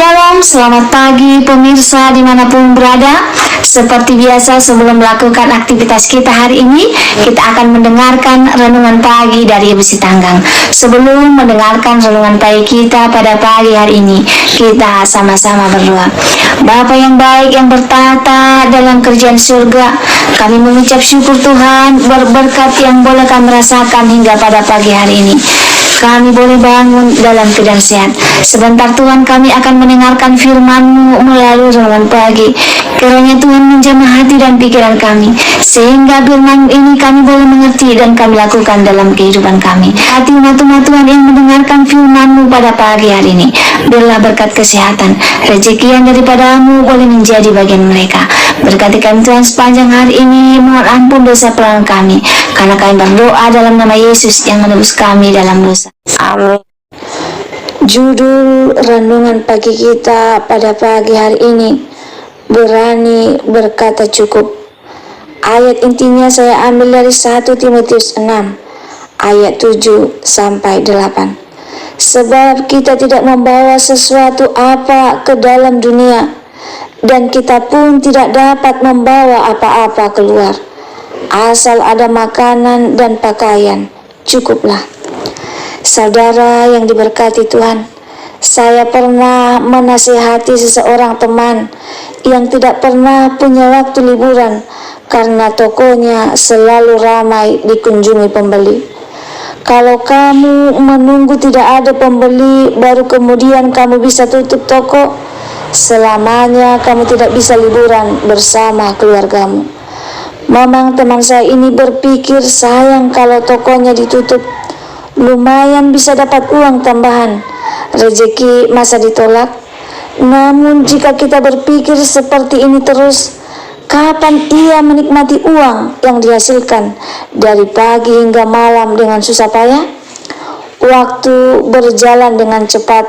Shalom, selamat pagi pemirsa dimanapun berada. Seperti biasa sebelum melakukan aktivitas kita hari ini, kita akan mendengarkan renungan pagi dari Ibu Sitanggang. Sebelum mendengarkan renungan pagi kita pada pagi hari ini, kita sama-sama berdoa. Bapa yang baik yang bertata dalam kerjaan surga, kami mengucap syukur Tuhan berkat yang boleh kami rasakan hingga pada pagi hari ini. Kami boleh bangun dalam keadaan sehat. Sebentar Tuhan kami akan mendengarkan firman-Mu melalui renungan pagi. Kiranya Tuhan menjamah hati dan pikiran kami, sehingga firman ini kami boleh mengerti dan kami lakukan dalam kehidupan kami. Hati umat-umat Tuhan yang mendengarkan firman-Mu pada pagi hari ini, biarlah berkat kesehatan, rezeki yang daripada-Mu boleh menjadi bagian mereka. Berkati kami Tuhan sepanjang hari ini, mohon ampun dosa pelanggan kami, karena kami berdoa dalam nama Yesus yang menebus kami dalam dosa. Amin. Judul renungan pagi kita pada pagi hari ini, berani berkata cukup. Ayat intinya saya ambil dari 1 Timotius 6 ayat 7 sampai 8. Sebab kita tidak membawa sesuatu apa ke dalam dunia, dan kita pun tidak dapat membawa apa-apa keluar. Asal ada makanan dan pakaian, cukuplah. Saudara yang diberkati Tuhan, saya pernah menasihati seseorang teman yang tidak pernah punya waktu liburan karena tokonya selalu ramai dikunjungi pembeli. Kalau kamu menunggu tidak ada pembeli baru kemudian kamu bisa tutup toko, selamanya kamu tidak bisa liburan bersama keluargamu. Memang teman saya ini berpikir sayang kalau tokonya ditutup, lumayan bisa dapat uang tambahan, rezeki masa ditolak. Namun jika kita berpikir seperti ini terus, kapan ia menikmati uang yang dihasilkan dari pagi hingga malam dengan susah payah? Waktu berjalan dengan cepat,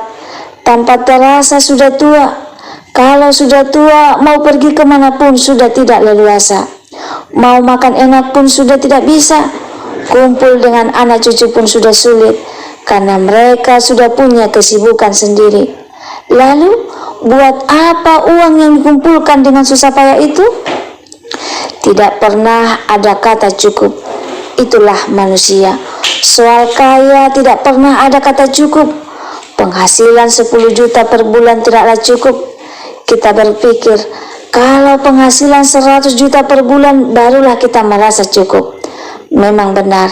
tanpa terasa sudah tua. Kalau sudah tua, mau pergi kemanapun sudah tidak leluasa. Mau makan enak pun sudah tidak bisa. Kumpul dengan anak cucu pun sudah sulit, karena mereka sudah punya kesibukan sendiri. Lalu, buat apa uang yang dikumpulkan dengan susah payah itu? Tidak pernah ada kata cukup. Itulah manusia. Soal kaya tidak pernah ada kata cukup. Penghasilan 10 juta per bulan tidaklah cukup. Kita berpikir, kalau penghasilan 100 juta per bulan barulah kita merasa cukup. Memang benar,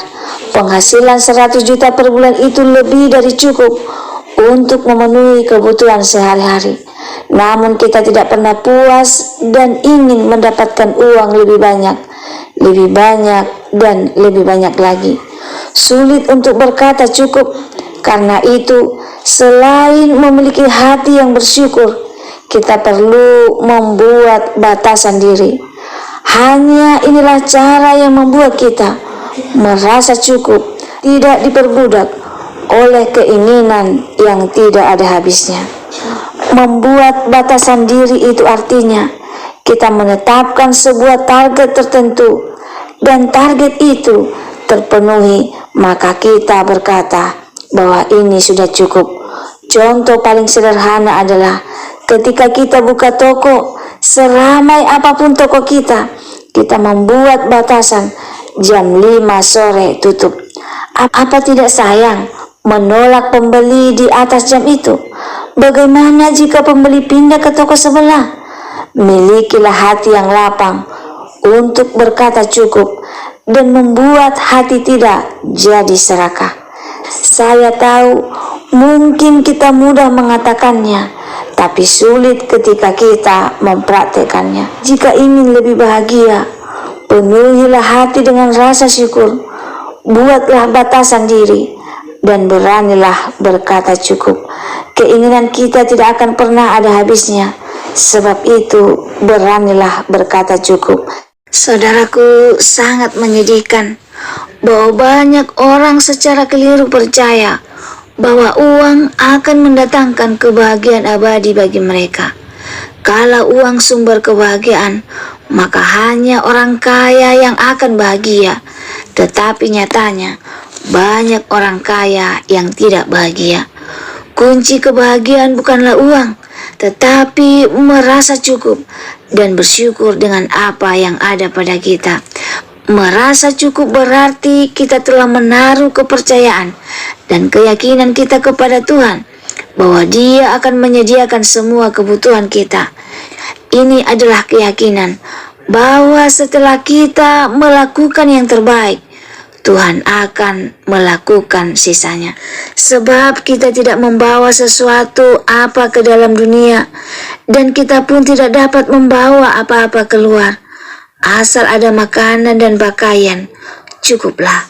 penghasilan 100 juta per bulan itu lebih dari cukup untuk memenuhi kebutuhan sehari-hari. Namun kita tidak pernah puas dan ingin mendapatkan uang lebih banyak, dan lebih banyak lagi. Sulit untuk berkata cukup. Karena itu, selain memiliki hati yang bersyukur, kita perlu membuat batasan diri. Hanya inilah cara yang membuat kita merasa cukup, tidak diperbudak oleh keinginan yang tidak ada habisnya. Membuat batasan diri itu artinya kita menetapkan sebuah target tertentu, dan target itu terpenuhi, maka kita berkata bahwa ini sudah cukup. Contoh paling sederhana adalah ketika kita buka toko, seramai apapun toko kita membuat batasan jam 5 sore tutup. Apa tidak sayang menolak pembeli di atas jam itu? Bagaimana jika pembeli pindah ke toko sebelah? Milikilah hati yang lapang untuk berkata cukup dan membuat hati tidak jadi serakah. Saya tahu mungkin kita mudah mengatakannya, tapi sulit ketika kita mempraktekannya. Jika ingin lebih bahagia, penuhilah hati dengan rasa syukur, buatlah batasan diri, dan beranilah berkata cukup. Keinginan kita tidak akan pernah ada habisnya. Sebab itu, beranilah berkata cukup. Saudaraku, sangat menyedihkan bahwa banyak orang secara keliru percaya bahwa uang akan mendatangkan kebahagiaan abadi bagi mereka. Kalau uang sumber kebahagiaan, maka hanya orang kaya yang akan bahagia. Tetapi nyatanya, banyak orang kaya yang tidak bahagia. Kunci kebahagiaan bukanlah uang, tetapi merasa cukup dan bersyukur dengan apa yang ada pada kita. Merasa cukup berarti kita telah menaruh kepercayaan dan keyakinan kita kepada Tuhan bahwa Dia akan menyediakan semua kebutuhan kita. Ini adalah keyakinan bahwa setelah kita melakukan yang terbaik, Tuhan akan melakukan sisanya. Sebab kita tidak membawa sesuatu apa ke dalam dunia, dan kita pun tidak dapat membawa apa-apa keluar. Asal ada makanan dan pakaian, cukuplah.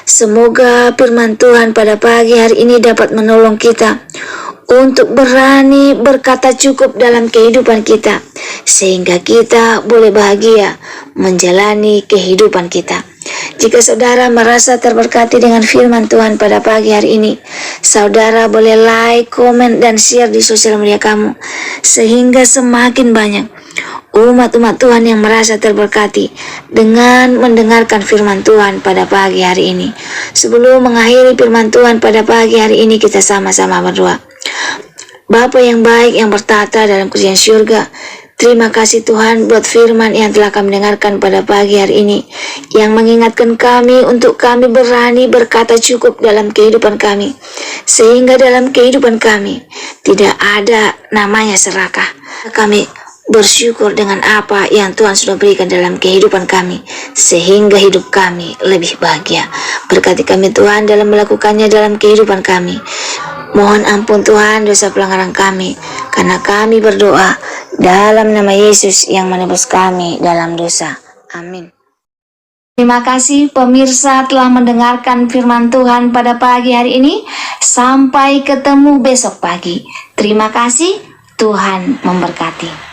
Semoga firman Tuhan pada pagi hari ini dapat menolong kita untuk berani berkata cukup dalam kehidupan kita, sehingga kita boleh bahagia menjalani kehidupan kita. Jika saudara merasa terberkati dengan firman Tuhan pada pagi hari ini, saudara boleh like, komen, dan share di sosial media kamu, sehingga semakin banyak umat-umat Tuhan yang merasa terberkati dengan mendengarkan firman Tuhan pada pagi hari ini. Sebelum mengakhiri firman Tuhan pada pagi hari ini, kita sama-sama berdoa. Bapa yang baik yang bertata dalam kerajaan surga, terima kasih Tuhan buat firman yang telah kami dengarkan pada pagi hari ini, yang mengingatkan kami untuk kami berani berkata cukup dalam kehidupan kami, sehingga dalam kehidupan kami tidak ada namanya serakah. Kami bersyukur dengan apa yang Tuhan sudah berikan dalam kehidupan kami, sehingga hidup kami lebih bahagia. Berkati kami Tuhan dalam melakukannya dalam kehidupan kami. Mohon ampun Tuhan dosa pelanggaran kami, karena kami berdoa dalam nama Yesus yang menebus kami dalam dosa. Amin. Terima kasih pemirsa telah mendengarkan firman Tuhan pada pagi hari ini. Sampai ketemu besok pagi. Terima kasih, Tuhan memberkati.